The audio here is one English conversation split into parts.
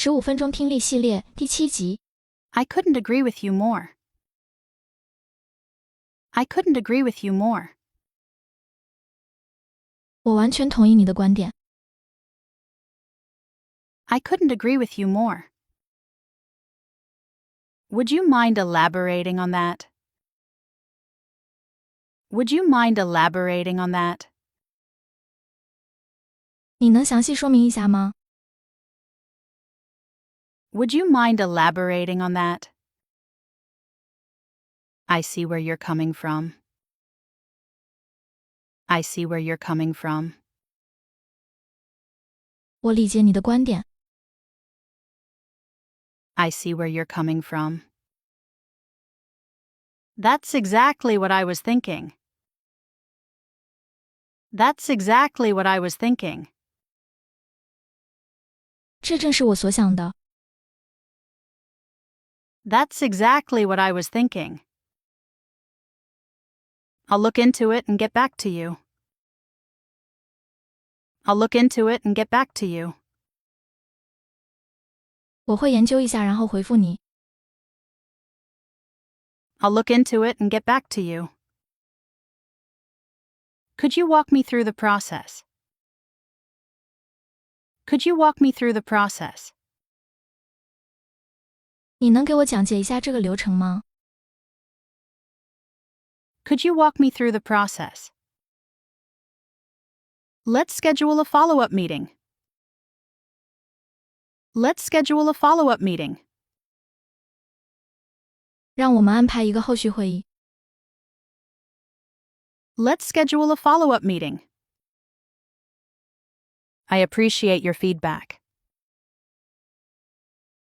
15分钟听力系列第7集。I couldn't agree with you more. I couldn't agree with you more. 我完全同意你的观点。I couldn't agree with you more. Would you mind elaborating on that? Would you mind elaborating on that? 你能详细说明一下吗？ Would you mind elaborating on that? I see where you're coming from. I see where you're coming from. 我理解你的观点。I see where you're coming from. That's exactly what I was thinking. That's exactly what I was thinking. 这正是我所想的。That's exactly what I was thinking. I'll look into it and get back to you. I'll look into it and get back to you. 我会研究一下然后回复你。I'll look into it and get back to you. Could you walk me through the process? Could you walk me through the process? 你能给我讲解一下这个流程吗？ Could you walk me through the process? Let's schedule a follow-up meeting. Let's schedule a follow-up meeting. 让我们安排一个后续会议。Let's schedule a follow-up meeting. I appreciate your feedback.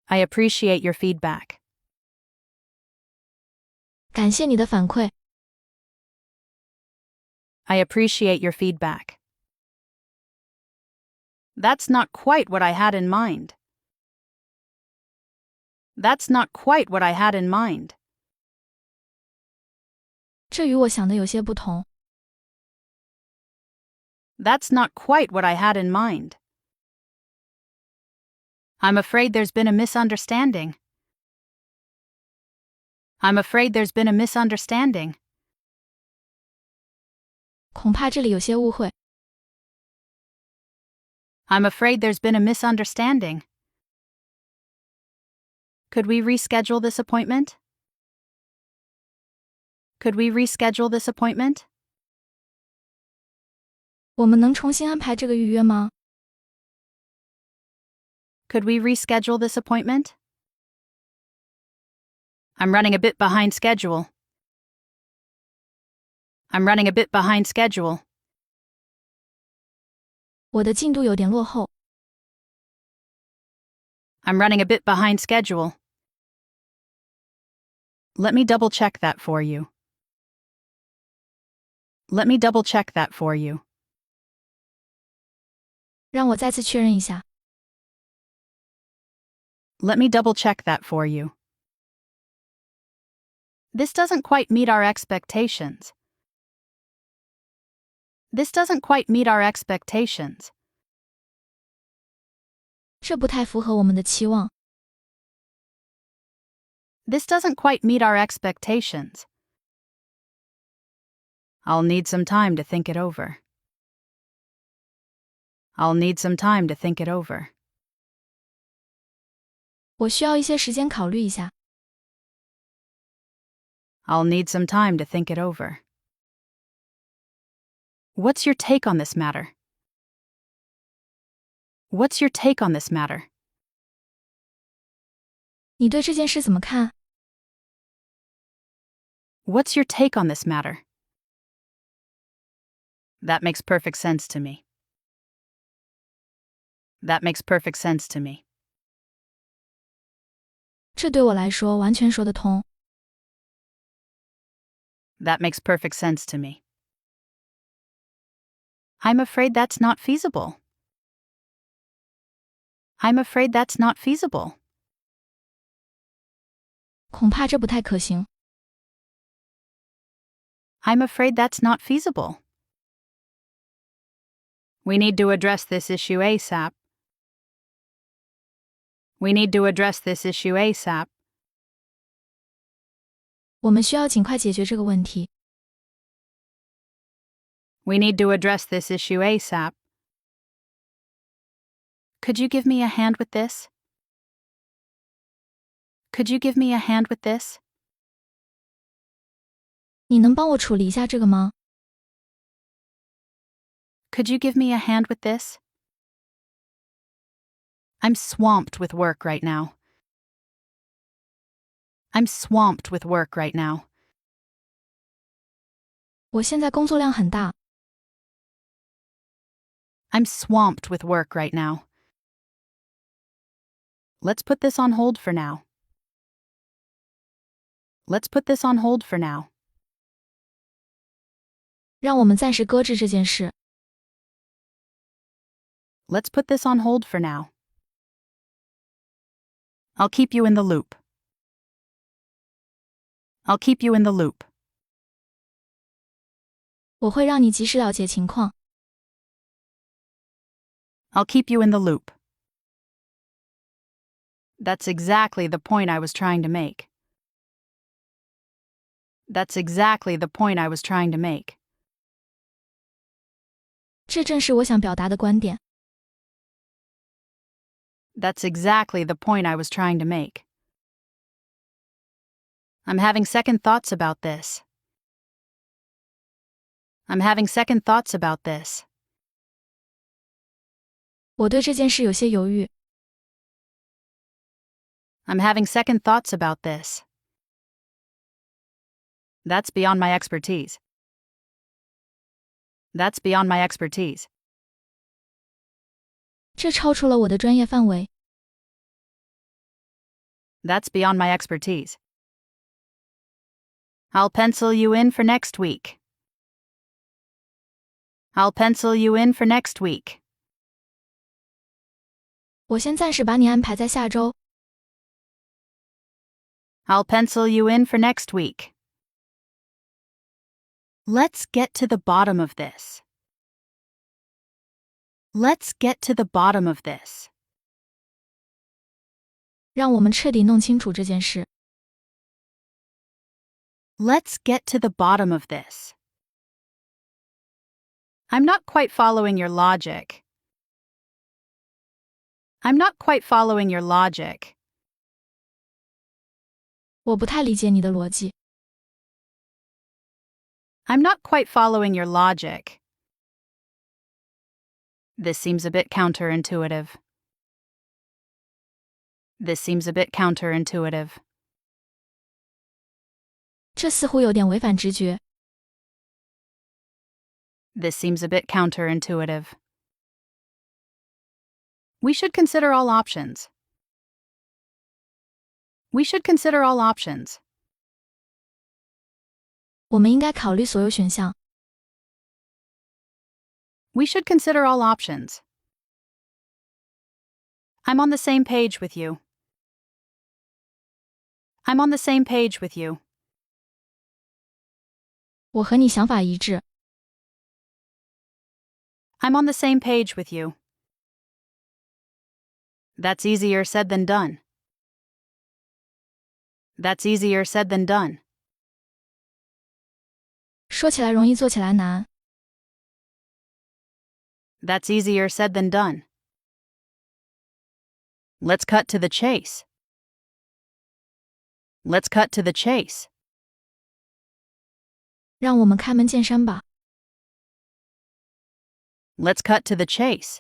I appreciate your feedback. 感谢你的反馈。I appreciate your feedback. That's not quite what I had in mind. That's not quite what I had in mind. 这与我想的有些不同。That's not quite what I had in mind. I'm afraid there's been a misunderstanding. I'm afraid there's been a misunderstanding. 恐怕这里有些误会。I'm afraid there's been a misunderstanding. Could we reschedule this appointment? Could we reschedule this appointment? 我们能重新安排这个预约吗？ Could we reschedule this appointment? I'm running a bit behind schedule. I'm running a bit behind schedule. 我的进度有点落后。I'm running a bit behind schedule. Let me double-check that for you. Let me double-check that for you. 让我再次确认一下。Let me double-check that for you. This doesn't quite meet our expectations. This doesn't quite meet our expectations. 这不太符合我们的期望。This doesn't quite meet our expectations. I'll need some time to think it over. I'll need some time to think it over. 我需要一些时间考虑一下。I'll need some time to think it over. What's your take on this matter? What's your take on this matter? 你对这件事怎么看？ What's your take on this matter? That makes perfect sense to me. That makes perfect sense to me. 这对我来说完全说得通。That makes perfect sense to me. I'm afraid that's not feasible. I'm afraid that's not feasible. 恐怕这不太可行。I'm afraid that's not feasible. We need to address this issue ASAP. We need to address this issue ASAP. 我们需要尽快解决这个问题。We need to address this issue ASAP. Could you give me a hand with this? Could you give me a hand with this? 你能帮我处理一下这个吗？ Could you give me a hand with this? I'm swamped with work right now. I'm swamped with work right now. 我现在工作量很大。I'm swamped with work right now. Let's put this on hold for now. Let's put this on hold for now. 让我们暂时搁置这件事。Let's put this on hold for now. I'll keep you in the loop. I'll keep you in the loop. 我会让你及时了解情况。I'll keep you in the loop. That's exactly the point I was trying to make. That's exactly the point I was trying to make. 这正是我想表达的观点。That's exactly the point I was trying to make. I'm having second thoughts about this. I'm having second thoughts about this. 我对这件事有些犹豫。I'm having second thoughts about this. That's beyond my expertise. That's beyond my expertise. 这超出了我的专业范围。That's beyond my expertise. I'll pencil you in for next week. I'll pencil you in for next week. 我先暂时把你安排在下周。I'll pencil you in for next week. Let's get to the bottom of this. Let's get to the bottom of this. 让我们彻底弄清楚这件事。Let's get to the bottom of this. I'm not quite following your logic. I'm not quite following your logic. 我不太理解你的逻辑。I'm not quite following your logic. This seems a bit counterintuitive. This seems a bit counterintuitive. 这似乎有点违反直觉。This seems a bit counterintuitive. We should consider all options. We should consider all options. 我们应该考虑所有选项。We should consider all options. I'm on the same page with you. I'm on the same page with you. 我和你想法一致。I'm on the same page with you. That's easier said than done. That's easier said than done. 说起来容易，做起来难。That's easier said than done. Let's cut to the chase. Let's cut to the chase. 让我们开门见山吧。Let's cut to the chase.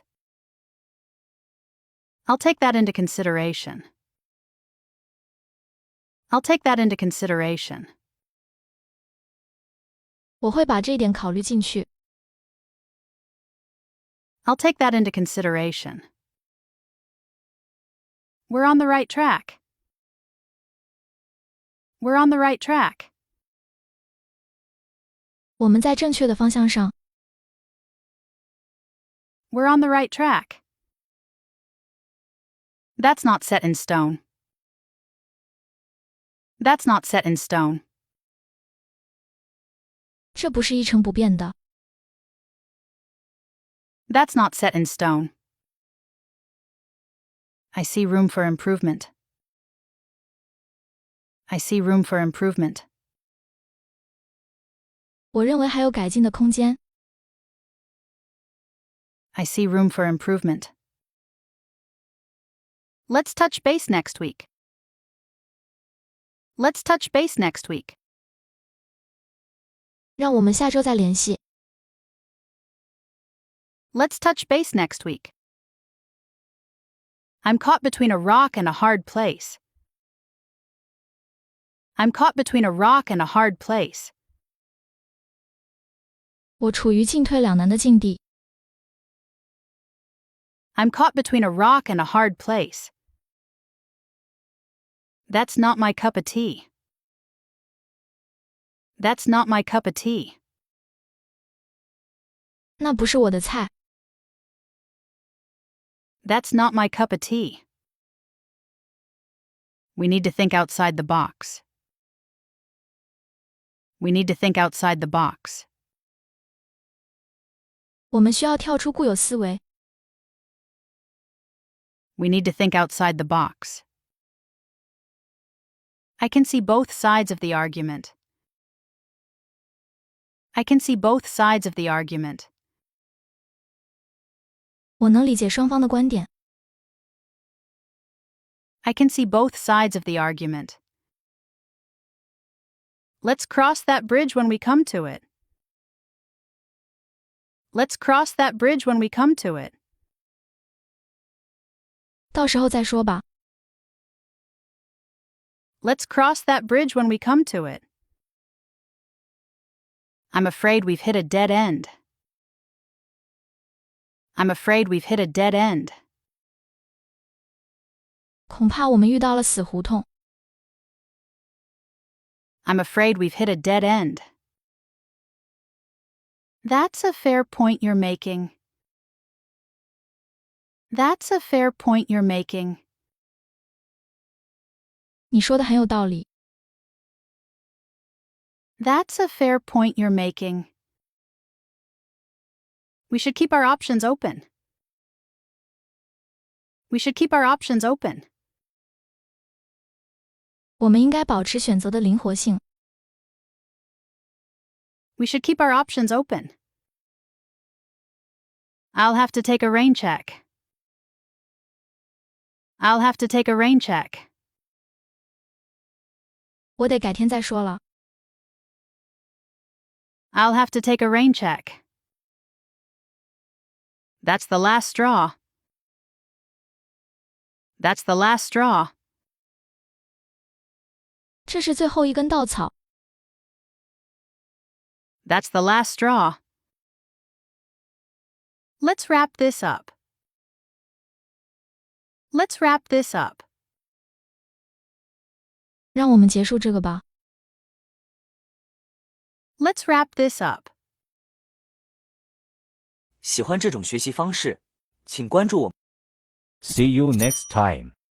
I'll take that into consideration. I'll take that into consideration. 我会把这一点考虑进去。I'll take that into consideration. We're on the right track. We're on the right track. 我们在正确的方向上。We're on the right track. That's not set in stone. That's not set in stone. 这不是一成不变的。That's not set in stone. I see room for improvement. I see room for improvement. 我认为还有改进的空间。I see room for improvement. Let's touch base next week. Let's touch base next week. 让我们下周再联系。Let's touch base next week. I'm caught between a rock and a hard place. I'm caught between a rock and a hard place. 我处于进退两难的境地。I'm caught between a rock and a hard place. That's not my cup of tea. That's not my cup of tea. 那不是我的菜。That's not my cup of tea. We need to think outside the box. We need to think outside the box. 我们需要跳出固有思维。We need to think outside the box. I can see both sides of the argument. I can see both sides of the argument. 我能理解双方的观点。I can see both sides of the argument. Let's cross that bridge when we come to it. Let's cross that bridge when we come to it. 到时候再说吧。Let's cross that bridge when we come to it. I'm afraid we've hit a dead end. I'm afraid we've hit a dead end. 恐怕我们遇到了死胡同。I'm afraid we've hit a dead end. That's a fair point you're making. That's a fair point you're making. 你说的很有道理。That's a fair point you're making. We should keep our options open. We should keep our options open. 我们应该保持选择的灵活性。We should keep our options open. I'll have to take a rain check. I'll have to take a rain check. 我得改天再说了。I'll have to take a rain check. That's the last straw. That's the last straw. 这是最后一根稻草。That's the last straw. Let's wrap this up. Let's wrap this up. 让我们结束这个吧。Let's wrap this up. 喜欢这种学习方式，请关注我们。See you next time.